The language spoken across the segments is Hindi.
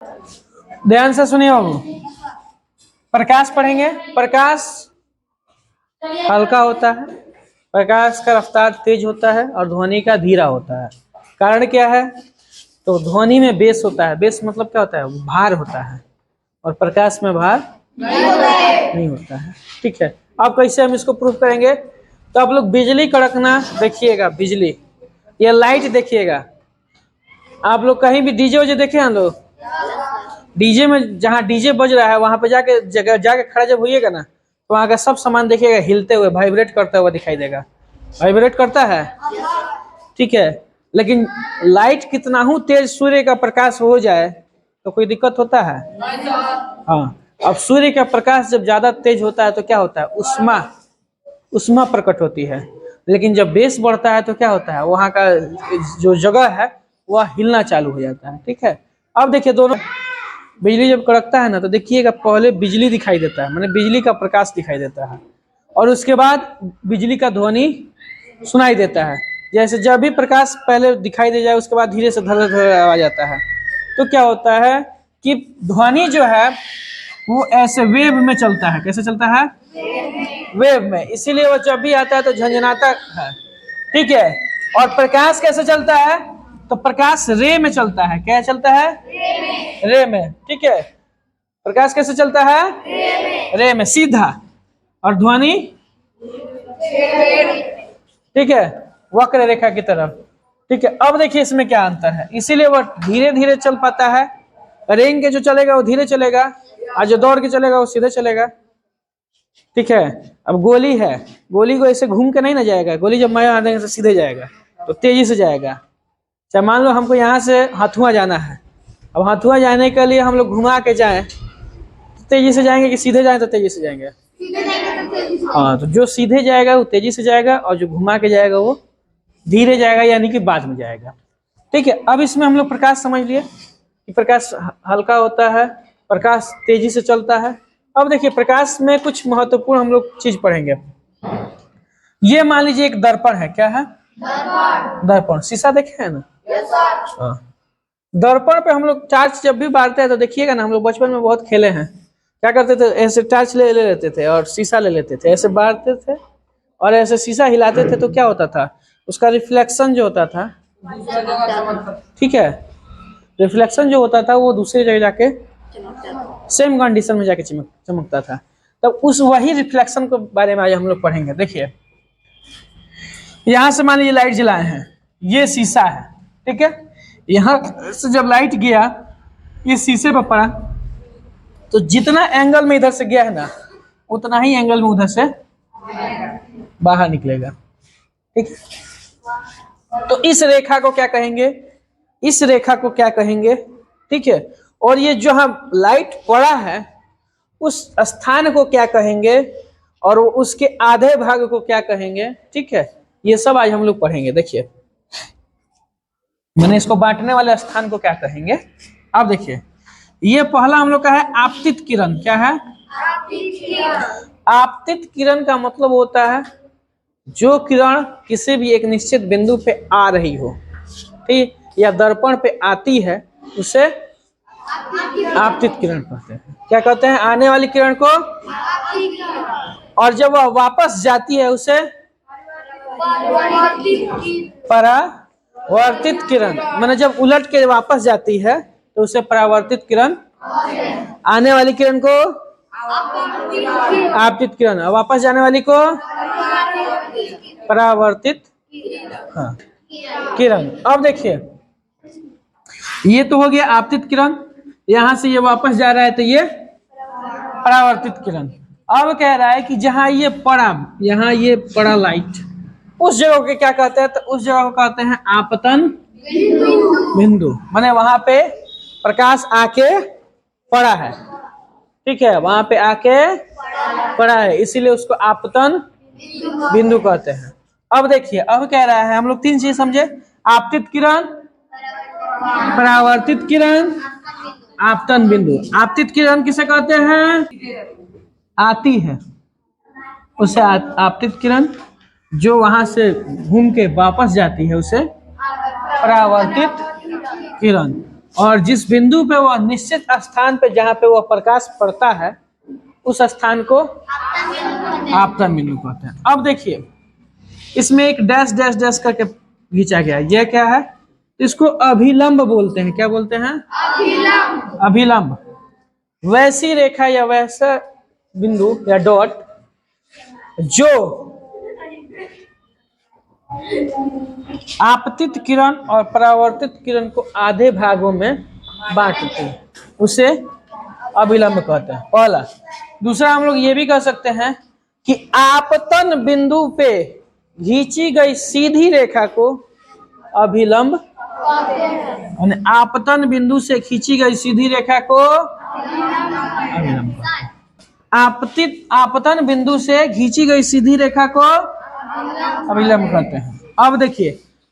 ध्यान से सुनिए बाबू, प्रकाश पढ़ेंगे। प्रकाश हल्का होता है, प्रकाश का रफ्तार तेज होता है और ध्वनि का धीरा होता है। कारण क्या है? तो ध्वनि में बेस होता है। बेस मतलब क्या होता है? भार होता है, और प्रकाश में भार नहीं होता है। ठीक है, अब कैसे हम इसको प्रूफ करेंगे? तो आप लोग बिजली कड़कना देखिएगा, बिजली या लाइट देखिएगा। आप लोग कहीं भी डीजे वजे देखे हैं लोग? डीजे में जहाँ डीजे बज रहा है वहां पे जाके जगह जाके खड़ा जब होइएगा ना, तो वहां का सब सामान देखिएगा हिलते हुए, वाइब्रेट करता हुआ दिखाई देगा। वाइब्रेट करता है, ठीक है। लेकिन लाइट कितना ही तेज सूर्य का प्रकाश हो जाए तो कोई दिक्कत होता है? हाँ। अब सूर्य का प्रकाश जब ज्यादा तेज होता है तो क्या होता है? उष्मा, उष्मा प्रकट होती है। लेकिन जब बेस बढ़ता है तो क्या होता है? वहां का जो जगह है वह हिलना चालू हो जाता है। ठीक है, अब देखिए दोनों, बिजली जब कड़कता है ना तो देखिएगा पहले बिजली दिखाई देता है, माने बिजली का प्रकाश दिखाई देता है, और उसके बाद बिजली का ध्वनि सुनाई देता है। जैसे जब भी प्रकाश पहले दिखाई दे जाए उसके बाद धीरे से धर धर आवाज आता है, तो क्या होता है कि ध्वनि जो है वो ऐसे वेव में चलता है। कैसे चलता है? वेव में। इसीलिए वो जब भी आता है तो झंझनाता है। ठीक है, और प्रकाश कैसे चलता है? तो प्रकाश रे में चलता है। क्या चलता है? रे में। ठीक है, प्रकाश कैसे चलता है? रे में, सीधा। और ध्वनि, ठीक है, वक्र रेखा की तरफ। ठीक है, अब देखिए इसमें क्या अंतर है। इसीलिए वह धीरे धीरे चल पाता है। रेंग के जो चलेगा वो धीरे चलेगा, और जो दौड़ के चलेगा वो सीधे चलेगा। ठीक है, अब गोली है, गोली को ऐसे घूम के नहीं ना जाएगा। गोली जब मार देंगे तो सीधे जाएगा, तो तेजी से जाएगा। चाहे मान लो हमको यहाँ से हथुआ जाना है, अब हथुआ जाने के लिए हम लोग घुमा के जाएं तो तेजी से जाएंगे कि सीधे जाएं तो तेजी से जाएंगे? हाँ, तो जो सीधे जाएगा वो तेजी से जाएगा, और जो घुमा के जाएगा वो धीरे जाएगा, यानी कि बाद में जाएगा। ठीक है, अब इसमें हम लोग प्रकाश समझ लिए कि प्रकाश हल्का होता है, प्रकाश तेजी से चलता है। अब देखिए प्रकाश में कुछ महत्वपूर्ण हम लोग चीज पढ़ेंगे। ये मान लीजिए एक दर्पण है। क्या है? दर्पण। शीशा देखे है ना? हाँ। दर्पण पे हम लोग टार्च जब भी बारते हैं तो देखिएगा ना, हम लोग बचपन में बहुत खेले हैं। क्या करते थे? ऐसे टार्च ले लेते थे और शीशा ले लेते थे, ऐसे बारते थे और ऐसे शीशा हिलाते थे, तो क्या होता था? उसका रिफ्लेक्शन जो होता था, ठीक है, रिफ्लेक्शन जो होता था वो दूसरी जगह जाके सेम कंडीशन में जाके चमकता था। तब उस वही रिफ्लेक्शन के बारे में आज हम लोग पढ़ेंगे। देखिए यहां से मान लीजिए लाइट जलाए हैं, ये शीशा है। ठीक है, यहाँ से जब लाइट गया ये शीशे पर पड़ा, तो जितना एंगल में इधर से गया है ना, उतना ही एंगल में उधर से बाहर निकलेगा। ठीक है, तो इस रेखा को क्या कहेंगे? इस रेखा को क्या कहेंगे? ठीक है, और ये जो हम लाइट पड़ा है उस स्थान को क्या कहेंगे, और उसके आधे भाग को क्या कहेंगे? ठीक है, ये सब आज हम लोग पढ़ेंगे। देखिए मैंने इसको बांटने वाले स्थान को क्या कहेंगे। अब देखिए ये पहला हम लोग का है आपतित किरण। क्या है? आपतित किरण का मतलब होता है जो किरण किसी भी एक निश्चित बिंदु पे आ रही हो, ठीक, या दर्पण पे आती है, उसे आपतित किरण कहते हैं। क्या कहते हैं? आने वाली किरण को। और जब वह वापस जाती है उसे परावर्तित किरण। माने जब उलट के वापस जाती है तो उसे परावर्तित किरण, आने वाली किरण को आपतित किरण, और वापस जाने वाली को परावर्तित, हाँ, किरण। अब देखिए ये तो हो गया आपतित किरण, यहां से ये वापस जा रहा है तो ये परावर्तित किरण। अब कह रहा है कि जहां ये पड़ा, यहां ये पड़ा लाइट, उस जगह को क्या कहते हैं? तो उस जगह को कहते हैं आपतन बिंदु। माने वहां पे प्रकाश आके पड़ा है। ठीक है, वहां पे आके पड़ा है, इसीलिए उसको आपतन बिंदु कहते हैं। अब देखिए अब कह रहा है, हम लोग तीन चीज समझे, आपतित किरण, परावर्तित किरण, आपतन बिंदु। आपतित किरण किसे कहते हैं? आती है उसे आपतित किरण, जो वहां से घूम के वापस जाती है उसे परावर्तित किरण। और जिस बिंदु पे वह निश्चित स्थान पे जहां पे वह प्रकाश पड़ता है उस स्थान को आपतन बिंदु कहते हैं। अब देखिए इसमें एक डैश डैश डैश करके खींचा गया है, यह क्या है? इसको अभिलंब बोलते हैं। क्या बोलते हैं? अभिलंब। अभिलंब वैसी रेखा या वैसा बिंदु या डॉट जो आपतित किरण और परावर्तित किरण को आधे भागों में बांटते हैं, उसे अभिलंब कहते हैं। पहला। दूसरा हम लोग ये भी कह सकते हैं कि आपतन बिंदु पे खींची गई सीधी रेखा को अभिलंब, आपतन बिंदु से खींची गई सीधी रेखा को अभिलंब, आपतन बिंदु से खींची गई सीधी रेखा को अभिलंब करते हैं। अब देखिए,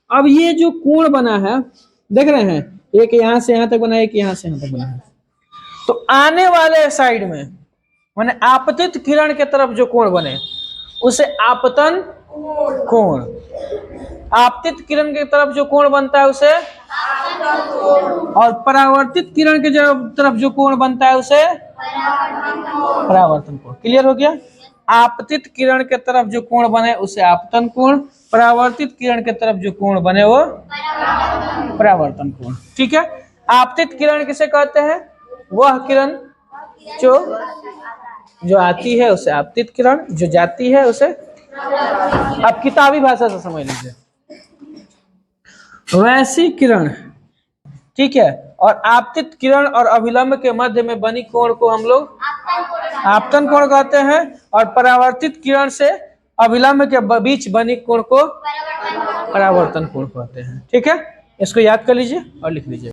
अब ये जो कोण बना है देख रहे हैं, एक यहां से यहां तक बना है, एक यहां से यहां तक बना है। तो आने वाले साइड में माने आपतित किरण के तरफ जो कोण बने उसे आपतन कोण, आपतित किरण की तरफ जो कोण बनता है उसे, और परावर्तित किरण के तरफ जो कोण बनता है उसे परावर्तन कोण। क्लियर हो गया? आपतित किरण के तरफ जो कोण बने उसे आपतन कोण, परावर्तित किरण के तरफ जो कोण बने वो परावर्तन कोण। ठीक है। आपतित किरण किसे कहते हैं? वह किरण जो आती है उसे आपतित किरण, जो जाती है उसे, अब किताबी भाषा से समझ लीजिए, वैसी किरण। ठीक है। और आपतित किरण और अभिलंब के मध्य में बनी कोण को हम लोग आपतन कोण कहते हैं, और परावर्तित किरण से अभिलंब के बीच बनी कोण को परावर्तन कोण कहते हैं। ठीक है। इसको याद कर लीजिए और लिख लीजिए।